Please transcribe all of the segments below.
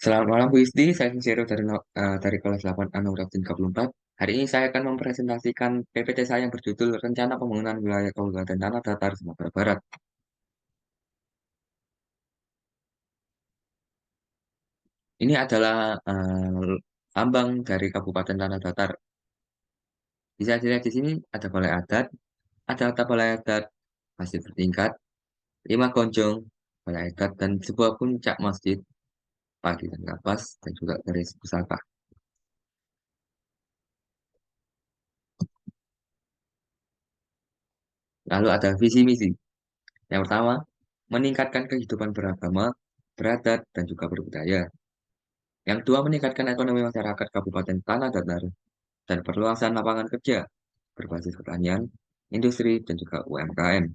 Selamat malam Bu Isdi, saya Sincero dari kelas 8 Anugerah 34. Hari ini saya akan mempresentasikan PPT saya yang berjudul Rencana Pembangunan Wilayah Kabupaten Tanah Datar Sumatera Barat. Ini adalah lambang dari Kabupaten Tanah Datar. Bisa dilihat di sini ada balai adat, ada atap balai adat masih bertingkat, 5 gonjong balai adat, dan sebuah puncak masjid pagi dan kapas, dan juga garis pusaka. Lalu ada visi misi. Yang pertama, meningkatkan kehidupan beragama, beradat, dan juga berbudaya. Yang kedua, meningkatkan ekonomi masyarakat Kabupaten Tanah Datar dan perluasan lapangan kerja berbasis pertanian, industri, dan juga UMKM.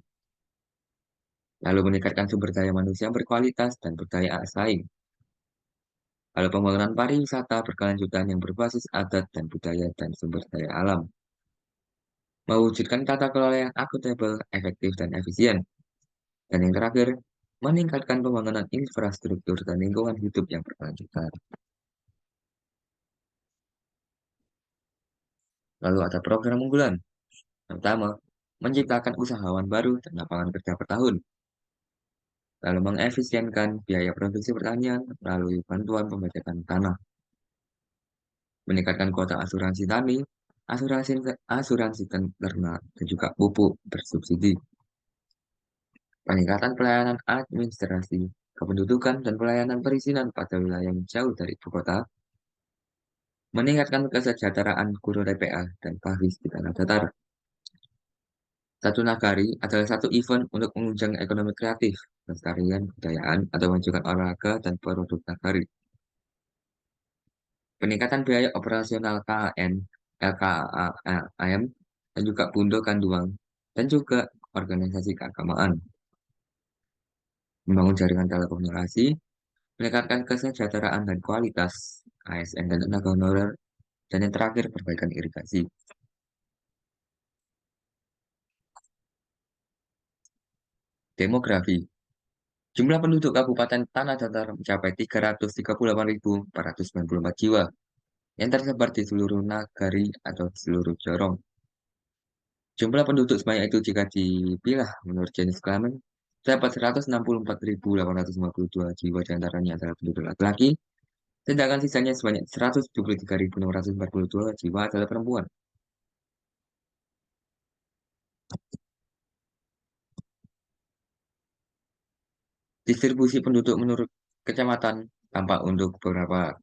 Lalu meningkatkan sumber daya manusia yang berkualitas dan berdaya saing. Lalu pembangunan pariwisata berkelanjutan yang berbasis adat dan budaya dan sumber daya alam. Mewujudkan tata kelola yang akuntabel, efektif, dan efisien. Dan yang terakhir, meningkatkan pembangunan infrastruktur dan lingkungan hidup yang berkelanjutan. Lalu ada program unggulan. Pertama, menciptakan usahawan baru dan lapangan kerja per tahun. Lalu mengefisienkan biaya produksi pertanian melalui bantuan pembajakan tanah. Meningkatkan kuota asuransi tani, asuransi asuransi ternak, dan juga pupuk bersubsidi. Peningkatan pelayanan administrasi, kependudukan, dan pelayanan perizinan pada wilayah yang jauh dari ibu kota. Meningkatkan kesejahteraan guru TPA dan Bahwis di tanah datar. Satu Nagari adalah satu event untuk menunjang ekonomi kreatif, pelestarian budayaan, atau memajukan olahraga dan produk nagari. Peningkatan biaya operasional KAN, LKAM, dan juga Bundo Kanduang, dan juga organisasi keagamaan. Membangun jaringan telekomunikasi, meningkatkan kesejahteraan dan kualitas ASN dan tenaga honorer, dan yang terakhir perbaikan irigasi. Demografi. Jumlah penduduk Kabupaten Tanah Datar mencapai 338.494 jiwa yang tersebar di seluruh nagari atau di seluruh jorong. Jumlah penduduk sebanyak itu jika dipilah menurut jenis kelamin, terdapat 164.852 jiwa diantaranya adalah penduduk laki-laki, sedangkan sisanya sebanyak 173.642 jiwa adalah perempuan. Distribusi penduduk menurut kecamatan tampak untuk beberapa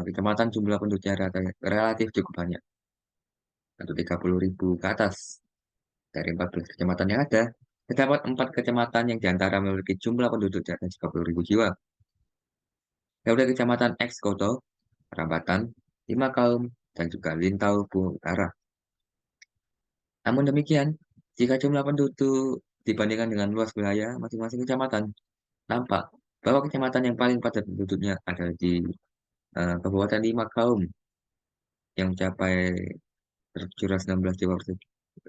kecamatan jumlah penduduknya relatif cukup banyak, atau 30.000 ke atas. Dari 14 kecamatan yang ada, terdapat 4 kecamatan yang diantara memiliki jumlah penduduk di atas 30.000 jiwa. Yaitu Kecamatan Ekskoto, Rambatan, Limakaum, dan juga Lintau Utara. Namun demikian, jika jumlah penduduk dibandingkan dengan luas wilayah masing-masing kecamatan, nampak bahwa kecamatan yang paling padat penduduknya adalah di Kabupaten Limakaum yang mencapai 719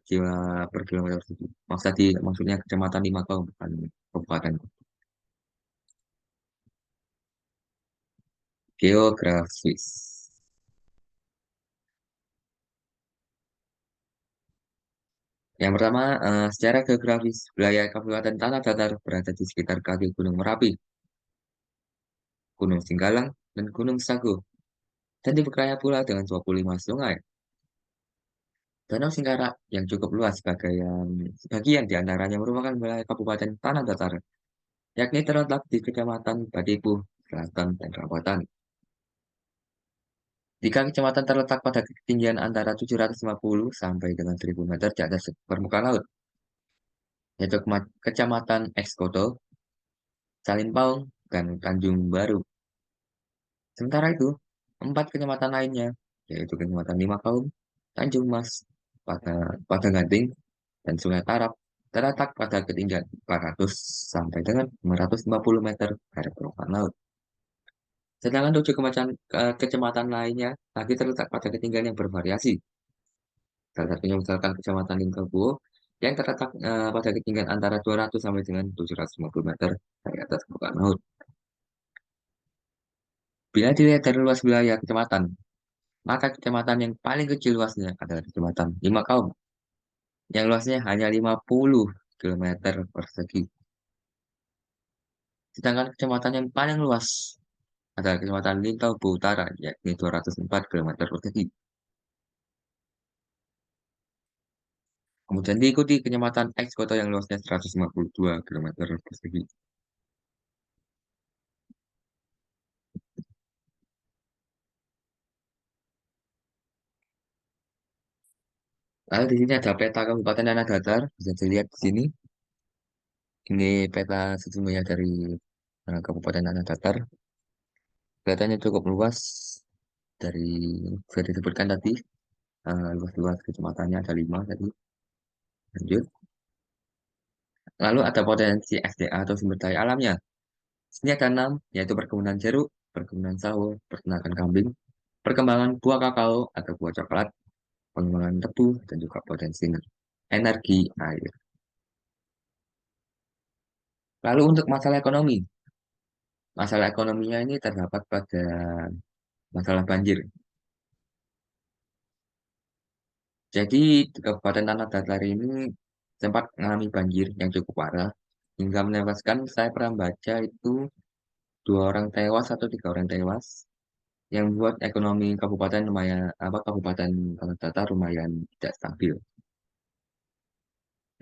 jiwa per kilometer persegi. Maksudnya kecamatan Limakaum bukan kabupaten. Geografis. Yang pertama, secara geografis, wilayah Kabupaten Tanah Datar berada di sekitar kaki Gunung Merapi, Gunung Singgalang, dan Gunung Sago, dan dibekali pula dengan 25 sungai. Danau Singkarak yang cukup luas sebagian di antaranya merupakan wilayah Kabupaten Tanah Datar, yakni terletak di Kecamatan Batipuh, Selatan, dan Rambatan. Tiga kecamatan terletak pada ketinggian antara 750 sampai dengan 1.000 meter di atas permukaan laut, yaitu Kecamatan Ekskoto, Calimpaung, dan Tanjung Baru. Sementara itu, 4 kecamatan lainnya, yaitu Kecamatan Limakaum, Tanjung Mas, Padangganting, dan Sungai Tarap, terletak pada ketinggian 400 sampai dengan 550 meter dari permukaan laut. Sedangkan 7 kecamatan lainnya lagi terletak pada ketinggian yang bervariasi. Salah satunya misalkan Kecamatan Lingkabuo yang terletak pada ketinggian antara 200 sampai dengan 750 meter dari atas permukaan laut. Bila dilihat dari luas wilayah kecamatan, maka kecamatan yang paling kecil luasnya adalah kecamatan Lima Kaum, yang luasnya hanya 50 kilometer persegi. Sedangkan kecamatan yang paling luas adalah kecamatan Lintau Utara, yakni 204 kilometer persegi. Kemudian diikuti kecamatan X Kota yang luasnya 152 kilometer persegi. Lalu di sini ada peta Kabupaten Tanah Datar, bisa dilihat di sini. Ini peta sesungguhnya dari Kabupaten Tanah Datar. Kelihatannya cukup luas dari sudah disebutkan tadi. Luas-luas kecamatannya ada 5 tadi. Lanjut. Lalu ada potensi SDA atau sumber daya alamnya. Sini ada 6, yaitu perkebunan jeruk, perkebunan sawo, peternakan kambing, perkembangan buah kakao atau buah coklat, pengembangan tebu, dan juga potensi energi air. Lalu untuk masalah ekonomi. Masalah ekonominya ini terdapat pada masalah banjir. Jadi di Kabupaten Tanah Datar ini sempat mengalami banjir yang cukup parah hingga menewaskan, saya pernah baca itu 2 orang tewas atau 3 orang tewas yang membuat ekonomi kabupaten lumayan Kabupaten Tanah Datar lumayan tidak stabil.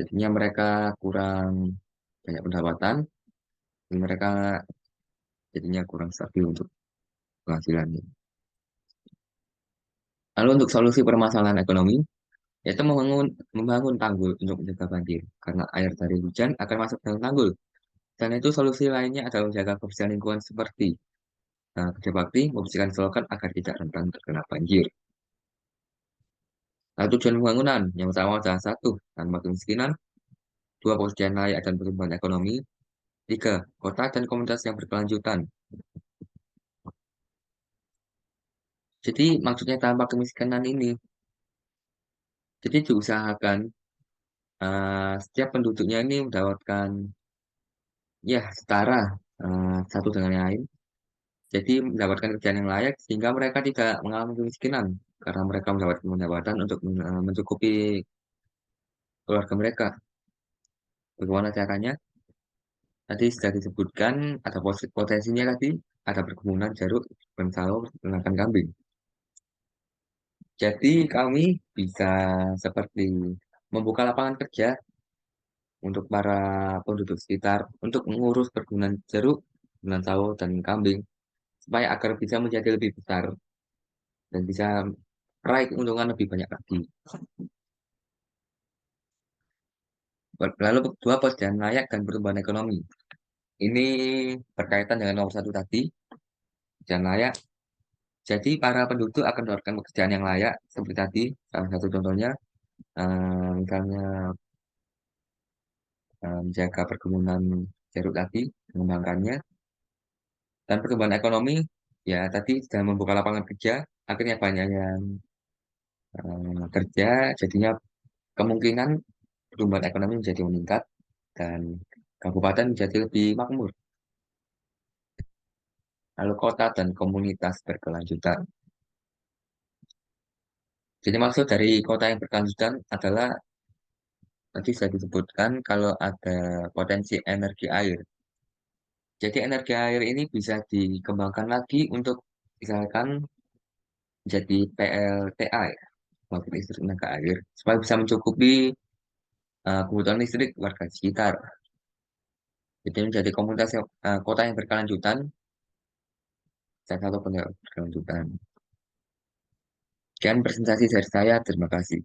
Jadinya mereka kurang banyak pendapatan, dan mereka jadinya kurang stabil untuk penghasilannya. Lalu untuk solusi permasalahan ekonomi, yaitu membangun tanggul untuk menjaga banjir, karena air dari hujan akan masuk dalam tanggul. Dan itu solusi lainnya adalah menjaga kebersihan lingkungan seperti kerja bakti, membersihkan selokan agar tidak rentan terkena banjir. Nah, tujuan pembangunan yang pertama adalah satu, tanpa kemiskinan, dua, pekerjaan layak dan pertumbuhan ekonomi, tiga, kota dan komunitas yang berkelanjutan. Jadi maksudnya tanpa kemiskinan ini, jadi diusahakan setiap penduduknya ini mendapatkan ya setara satu dengan yang lain. Jadi mendapatkan kerjaan yang layak sehingga mereka tidak mengalami kemiskinan karena mereka mendapatkan pendapatan untuk mencukupi keluarga mereka. Bagaimana caranya? Tadi sudah disebutkan ada potensinya tadi, ada perkebunan jeruk, bonsai, peternakan kambing. Jadi kami bisa seperti membuka lapangan kerja untuk para penduduk sekitar untuk mengurus perkebunan jeruk, perkebunan sawo, dan kambing supaya agar bisa menjadi lebih besar dan bisa meraih keuntungan lebih banyak lagi. Lalu kedua, pekerjaan layak dan pertumbuhan ekonomi. Ini berkaitan dengan nomor satu tadi, pekerjaan layak. Jadi para penduduk akan mendapatkan pekerjaan yang layak seperti tadi. Salah satu contohnya, misalnya menjaga perkebunan jeruk tadi, mengembangkannya, dan pertumbuhan ekonomi. Ya tadi sudah membuka lapangan kerja, akhirnya banyak yang kerja, jadinya kemungkinan pertumbuhan ekonomi menjadi meningkat dan kabupaten menjadi lebih makmur. Lalu kota dan komunitas berkelanjutan. Jadi maksud dari kota yang berkelanjutan adalah tadi saya disebutkan kalau ada potensi energi air. Jadi energi air ini bisa dikembangkan lagi untuk misalkan jadi PLTA ya, pembangkit listrik tenaga air, supaya bisa mencukupi kebutuhan listrik warga sekitar. Jadi menjadi komunitas kota yang berkelanjutan, saya satu kota yang berkelanjutan. Sekian presentasi dari saya, terima kasih.